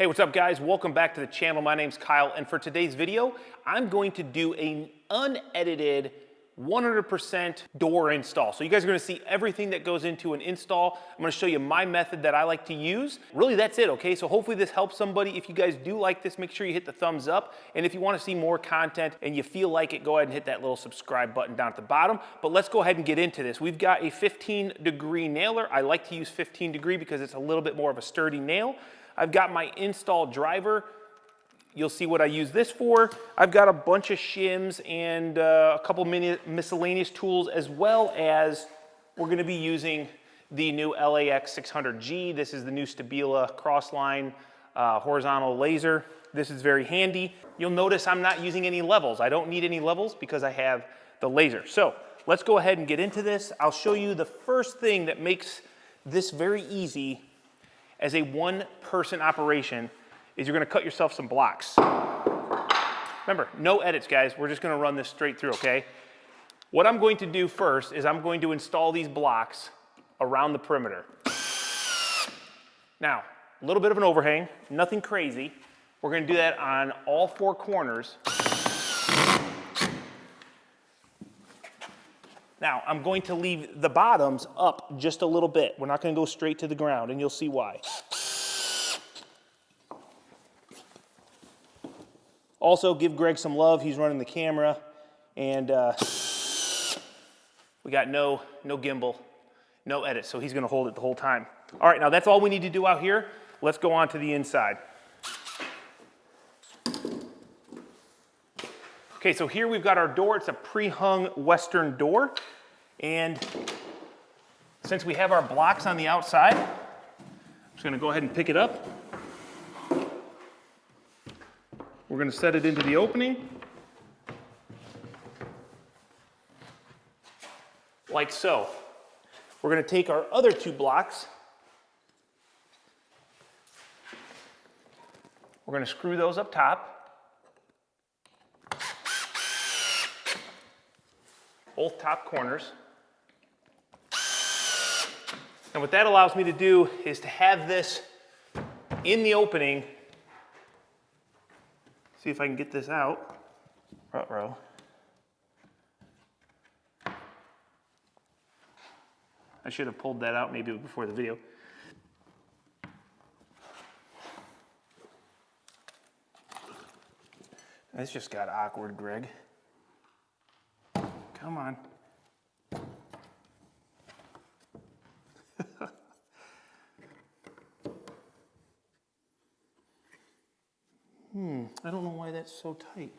Hey, what's up guys? Welcome back to the channel. My name's Kyle, and for today's video, I'm going to do an unedited 100% door install. So you guys are gonna see everything that goes into an install. I'm gonna show you my method that I like to use. Really, that's it, okay? So hopefully this helps somebody. If you guys do like this, make sure you hit the thumbs up. And if you wanna see more content and you feel like it, go ahead and hit that little subscribe button down at the bottom. But let's go ahead and get into this. We've got a 15-degree nailer. I like to use 15-degree because it's a little bit more of a sturdy nail. I've got my install driver. You'll see what I use this for. I've got a bunch of shims and a couple miscellaneous tools, as well as we're gonna be using the new LAX 600G. This is the new Stabila crossline horizontal laser. This is very handy. You'll notice I'm not using any levels. I don't need any levels because I have the laser. So let's go ahead and get into this. I'll show you the first thing that makes this very easy as a one-person operation is you're gonna cut yourself some blocks. Remember, no edits, guys. We're just gonna run this straight through, okay? What I'm going to do first is I'm going to install these blocks around the perimeter. Now, a little bit of an overhang, nothing crazy. We're gonna do that on all four corners. Now, I'm going to leave the bottoms up just a little bit. We're not gonna go straight to the ground, and you'll see why. Also, give Greg some love. He's running the camera, and we got no gimbal, no edit, so he's gonna hold it the whole time. All right, now that's all we need to do out here. Let's go on to the inside. Okay, so here we've got our door. It's a PreHung Western door. And since we have our blocks on the outside, I'm just gonna go ahead and pick it up. We're gonna set it into the opening. Like so. We're gonna take our other two blocks. We're gonna screw those up top. Both top corners. And what that allows me to do is to have this in the opening. See if I can get this out. Ruh-roh. I should have pulled that out maybe before the video. This just got awkward, Greg. Come on. I don't know why that's so tight.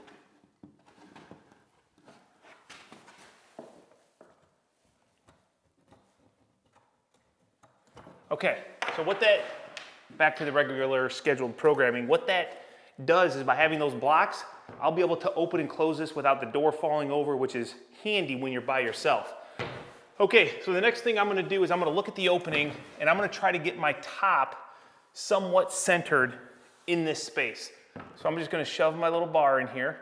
Okay, so back to the regular scheduled programming, what that does is by having those blocks, I'll be able to open and close this without the door falling over, which is handy when you're by yourself. Okay, so the next thing I'm gonna do is I'm gonna look at the opening and I'm gonna try to get my top somewhat centered in this space. So I'm just gonna shove my little bar in here.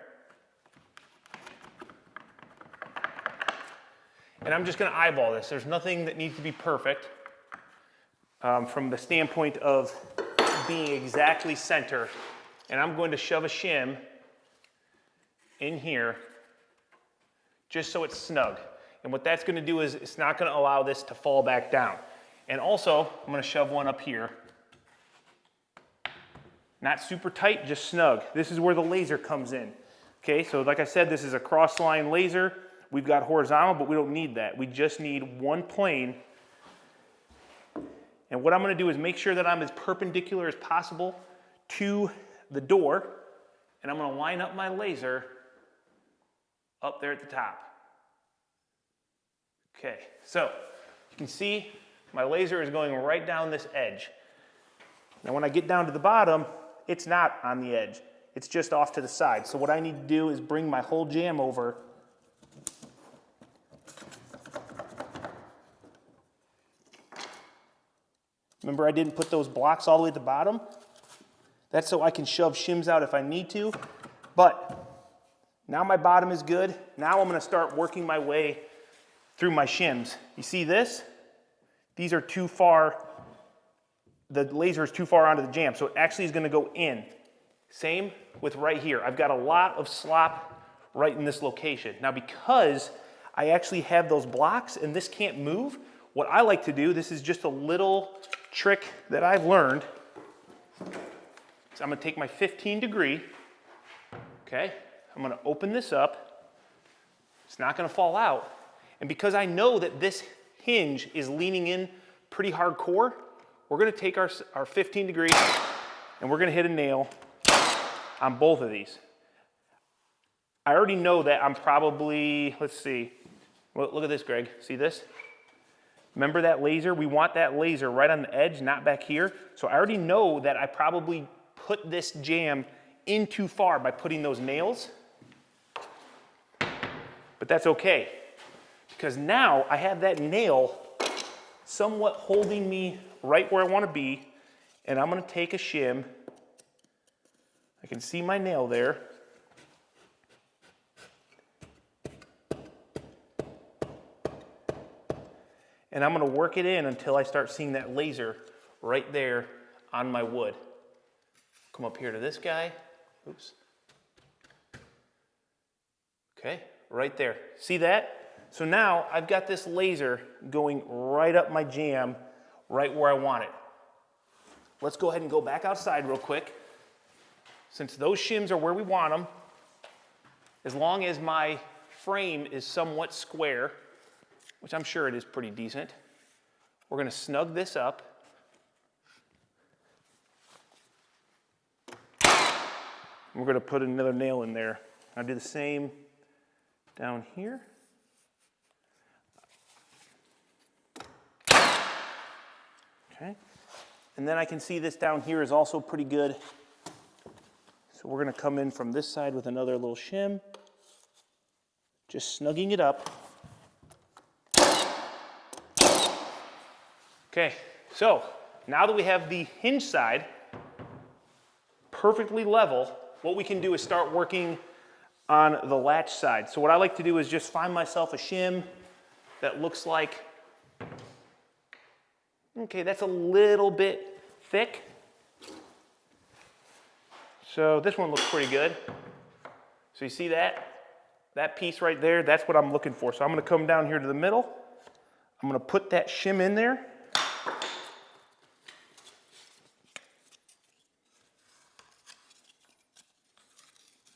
And I'm just gonna eyeball this. There's nothing that needs to be perfect from the standpoint of being exactly center. And I'm going to shove a shim in here just so it's snug. And what that's gonna do is it's not gonna allow this to fall back down. And also, I'm gonna shove one up here. Not super tight, just snug. This is where the laser comes in. Okay, so like I said, this is a cross-line laser. We've got horizontal, but we don't need that. We just need one plane. And what I'm gonna do is make sure that I'm as perpendicular as possible to the door, and I'm gonna line up my laser up there at the top. Okay, so you can see my laser is going right down this edge. Now when I get down to the bottom, it's not on the edge. It's just off to the side. So what I need to do is bring my whole jam over. Remember I didn't put those blocks all the way at the bottom? That's so I can shove shims out if I need to. But now my bottom is good. Now I'm gonna start working my way through my shims. You see this? These are too far the laser is too far onto the jamb, so it actually is gonna go in. Same with right here. I've got a lot of slop right in this location. Now because I actually have those blocks and this can't move, what I like to do, this is just a little trick that I've learned. So I'm gonna take my 15 degree, okay? I'm gonna open this up. It's not gonna fall out. And because I know that this hinge is leaning in pretty hardcore, we're gonna take our 15 degree and we're gonna hit a nail on both of these. I already know that I'm probably, let's see. Well, look at this, Greg. See this? Remember that laser? We want that laser right on the edge, not back here. So I already know that I probably put this jam in too far by putting those nails. But that's okay, because now I have that nail somewhat holding me right where I want to be, and I'm going to take a shim. I can see my nail there. And I'm going to work it in until I start seeing that laser right there on my wood. Come up here to this guy. Oops. Okay, right there. See that? So now I've got this laser going right up my jamb, right where I want it. Let's go ahead and go back outside real quick. Since those shims are where we want them, as long as my frame is somewhat square, which I'm sure it is pretty decent, we're going to snug this up. We're going to put another nail in there. I'll do the same down here. Okay. And then I can see this down here is also pretty good. So we're going to come in from this side with another little shim. Just snugging it up. Okay, so now that we have the hinge side perfectly level, what we can do is start working on the latch side. So what I like to do is just find myself a shim that looks like, okay, that's a little bit thick. So this one looks pretty good. So you see that? That piece right there, that's what I'm looking for. So I'm gonna come down here to the middle. I'm gonna put that shim in there.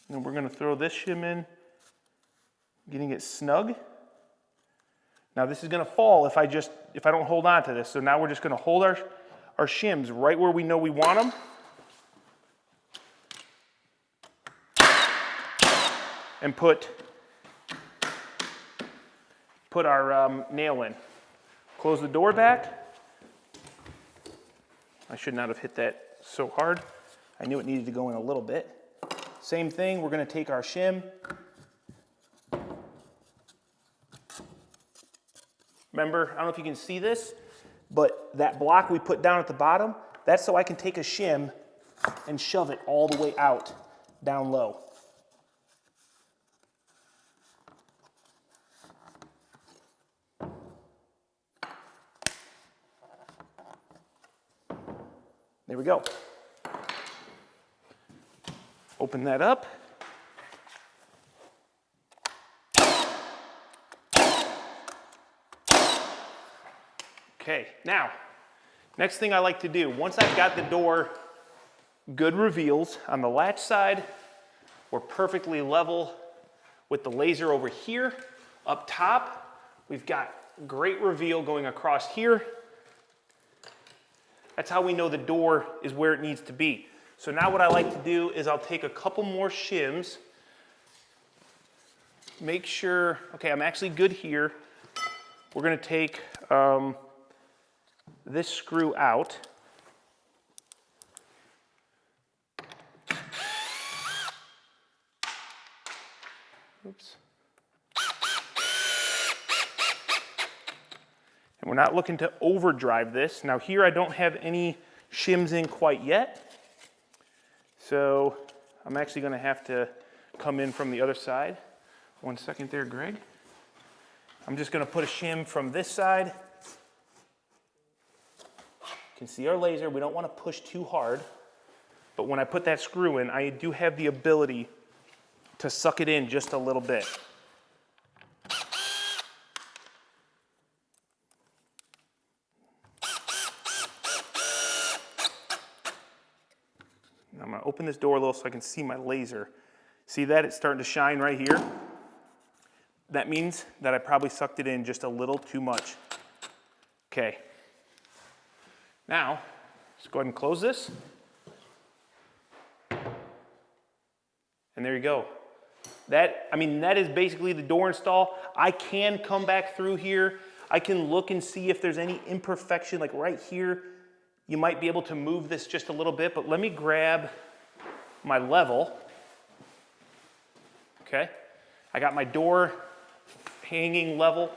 And we're going to throw this shim in, getting it snug. Now this is going to fall if I don't hold on to this. So now we're just going to hold our shims right where we know we want them. And put our nail in. Close the door back. I should not have hit that so hard. I knew it needed to go in a little bit. Same thing, we're going to take our shim. Remember, I don't know if you can see this, but that block we put down at the bottom, that's so I can take a shim and shove it all the way out, down low. There we go. Open that up. Okay, now, next thing I like to do, once I've got the door good reveals on the latch side, we're perfectly level with the laser over here. Up top, we've got great reveal going across here. That's how we know the door is where it needs to be. So now what I like to do is I'll take a couple more shims, make sure, okay, I'm actually good here. We're going to take this screw out. Oops. And we're not looking to overdrive this. Now here I don't have any shims in quite yet. So I'm actually going to have to come in from the other side. 1 second there, Greg. I'm just going to put a shim from this side. You can see our laser. We don't want to push too hard, but when I put that screw in, I do have the ability to suck it in just a little bit. I'm going to open this door a little so I can see my laser. See that? It's starting to shine right here. That means that I probably sucked it in just a little too much. Okay. Now, let's go ahead and close this. And there you go. That is basically the door install. I can come back through here. I can look and see if there's any imperfection, like right here. You might be able to move this just a little bit, but let me grab my level. Okay, I got my door hanging level,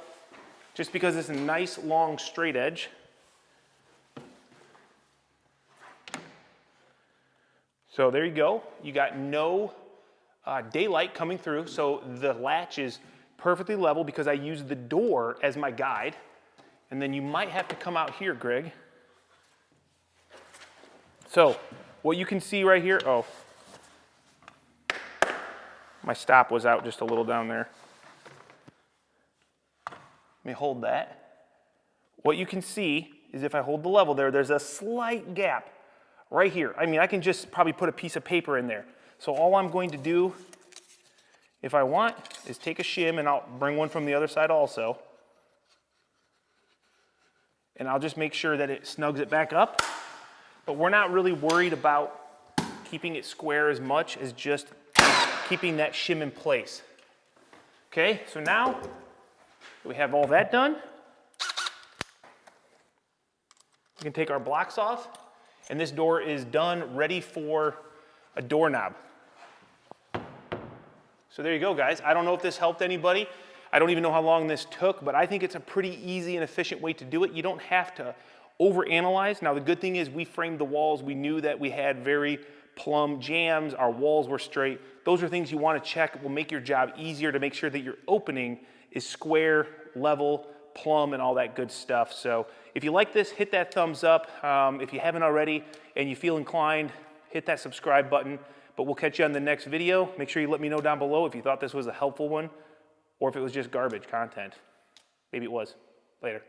just because it's a nice long straight edge. So there you go. You got no daylight coming through, so the latch is perfectly level because I use the door as my guide. And then you might have to come out here, Greg. So what you can see right here, oh, my stop was out just a little down there. Let me hold that. What you can see is if I hold the level there, there's a slight gap right here. I mean, I can just probably put a piece of paper in there. So all I'm going to do, if I want, is take a shim, and I'll bring one from the other side also. And I'll just make sure that it snugs it back up. But we're not really worried about keeping it square as much as just keeping that shim in place. Okay, so now we have all that done. We can take our blocks off, and this door is done, ready for a doorknob. So there you go, guys. I don't know if this helped anybody. I don't even know how long this took, but I think it's a pretty easy and efficient way to do it. You don't have to overanalyze. Now, the good thing is we framed the walls. We knew that we had very plumb jambs. Our walls were straight. Those are things you want to check. It will make your job easier to make sure that your opening is square, level, plumb, and all that good stuff. So if you like this, hit that thumbs up. If you haven't already and you feel inclined, hit that subscribe button. But we'll catch you on the next video. Make sure you let me know down below if you thought this was a helpful one or if it was just garbage content. Maybe it was. Later.